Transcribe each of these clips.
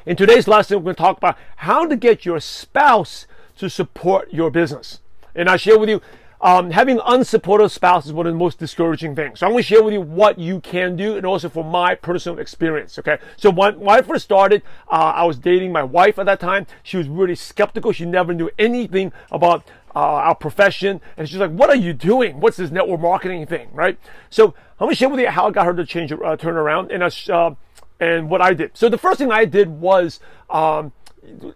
In today's lesson, we're going to talk about how to get your spouse to support your business. And I share with you, having unsupportive spouse is one of the most discouraging things. So I'm going to share with you what you can do, and also from my personal experience, okay? So when I first started, I was dating my wife at that time. She was really skeptical. She never knew anything about our profession. And she's like, what are you doing? What's this network marketing thing, right? So I'm going to share with you how I got her to turn around and what I did. So the first thing I did was I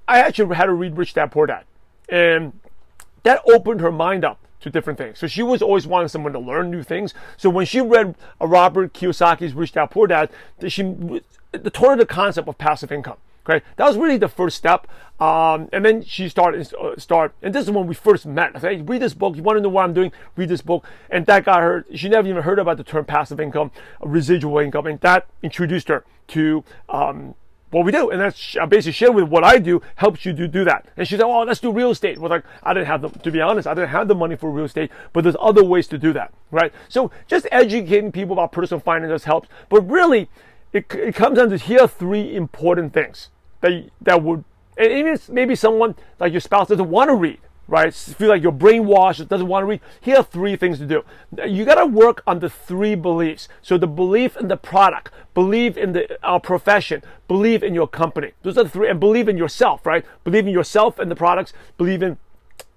actually had to read Rich Dad Poor Dad. And that opened her mind up to different things. So she was always wanting someone to learn new things. So when she read Robert Kiyosaki's Rich Dad Poor Dad, she taught her the concept of passive income. Okay, that was really the first step. And then she started, and this is when we first met. I said, hey, read this book. You want to know what I'm doing? Read this book. And that got her, she never even heard about the term passive income, residual income. And that introduced her to what we do. And that's, I basically share with what I do helps you to do that. And she said, oh, let's do real estate. Well, like, I didn't have to be honest, I didn't have the money for real estate, but there's other ways to do that, right? So just educating people about personal finance helps. But really, it comes down to here are three important things that would, and even maybe someone like your spouse doesn't want to read, right? Feel like you're brainwashed, doesn't want to read. Here are three things to do. You got to work on the three beliefs. So the belief in the product, believe in our profession, believe in your company. Those are the three, and believe in yourself, right? Believe in yourself and the products, believe in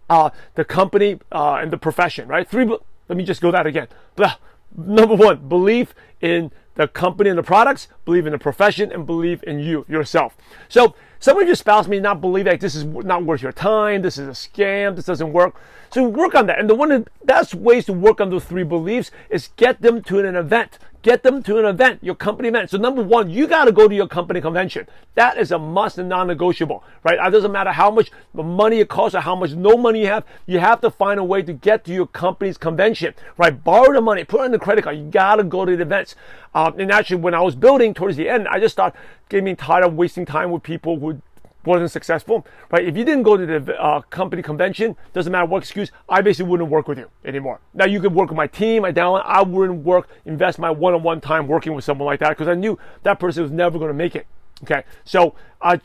the company and the profession, right? Let me just go that again. Number one, believe in the company and the products, believe in the profession, and believe in yourself. So some of your spouse may not believe that this is not worth your time, this is a scam, this doesn't work. So work on that. And the one of the best ways to work on those three beliefs is get them to an event. Get them to an event, your company event. So number one, you got to go to your company convention. That is a must and non-negotiable, right? It doesn't matter how much money it costs or how much no money you have to find a way to get to your company's convention, right? Borrow the money, put it on the credit card. You got to go to the events. And actually, when I was building towards the end, I just started getting tired of wasting time with people who wasn't successful, right? If you didn't go to the company convention, doesn't matter what excuse, I basically wouldn't work with you anymore. Now you could work with my team, my downline. I wouldn't invest my one-on-one time working with someone like that because I knew that person was never going to make it. Okay, so I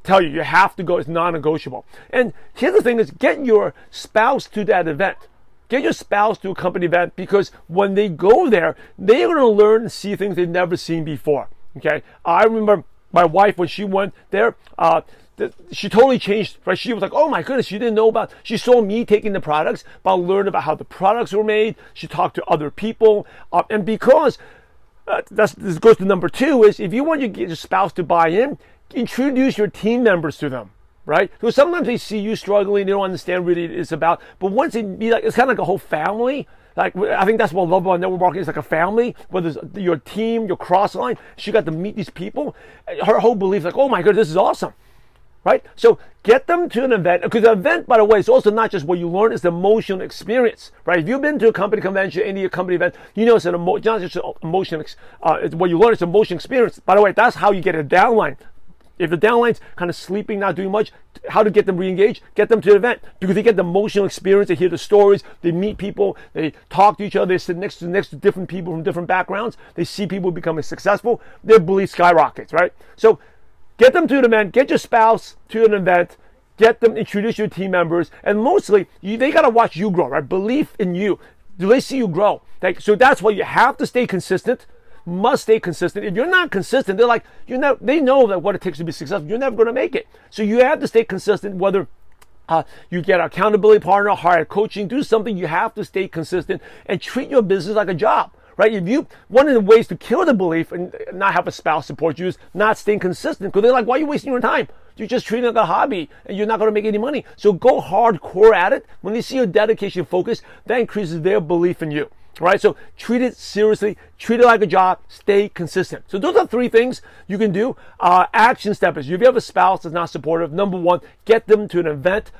tell you, you have to go. It's non-negotiable. And here's the thing: is get your spouse to that event. Get your spouse to a company event because when they go there, they're going to learn and see things they've never seen before. Okay, I remember my wife when she went there. She totally changed, right? She was like, oh my goodness, she didn't know she saw me taking the products, but learned about how the products were made. She talked to other people. And because, this goes to number two, is if you want to get your spouse to buy in, introduce your team members to them, right? Because sometimes they see you struggling, they don't understand what it's about. But once they be like, it's kind of like a whole family. Like, I think that's what I love about network marketing. It's like a family, whether it's your team, your cross line. She got to meet these people. Her whole belief is like, oh my God, this is awesome. Right? So get them to an event, because the event, by the way, is also not just what you learn, it's the emotional experience, right? If you've been to a company convention, any company event, you know it's not just an emotion, it's what you learn, it's an emotional experience. By the way, that's how you get a downline. If the downline's kind of sleeping, not doing much, how to get them re-engaged? Get them to the event, because they get the emotional experience, they hear the stories, they meet people, they talk to each other, they sit next to different people from different backgrounds, they see people becoming successful, their belief skyrockets, right? So get them to an event, get your spouse to an event, get them, introduce your team members, and mostly, they got to watch you grow, right? Belief in you. Do they see you grow? So that's why you have to stay consistent, must stay consistent. If you're not consistent, they're like, they know that what it takes to be successful, you're never going to make it. So you have to stay consistent, whether you get an accountability partner, hire coaching, do something, you have to stay consistent and treat your business like a job. Right? One of the ways to kill the belief and not have a spouse support you is not staying consistent, because they're like, why are you wasting your time? You're just treating it like a hobby and you're not going to make any money. So go hardcore at it. When they see your dedication, focus, that increases their belief in you. Right? So treat it seriously, treat it like a job, stay consistent. So those are three things you can do. Action steps. If you have a spouse that's not supportive, number one, get them to an event,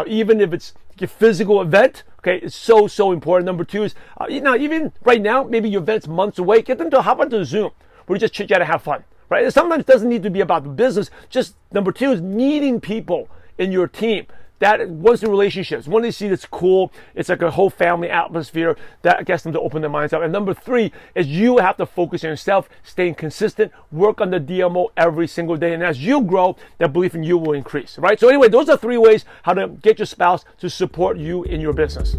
even if it's a physical event. Okay, it's so important. Number two is, even right now, maybe your event's months away, get them to hop onto Zoom, where you just chit chat and have fun. Right? Sometimes it doesn't need to be about the business. Just number two is meeting people in your team. that once in relationships, when they see that's cool, it's like a whole family atmosphere that gets them to open their minds up. And number 3 is you have to focus on yourself, staying consistent, work on the DMO every single day. And as you grow, that belief in you will increase, right? So anyway, those are 3 ways how to get your spouse to support you in your business.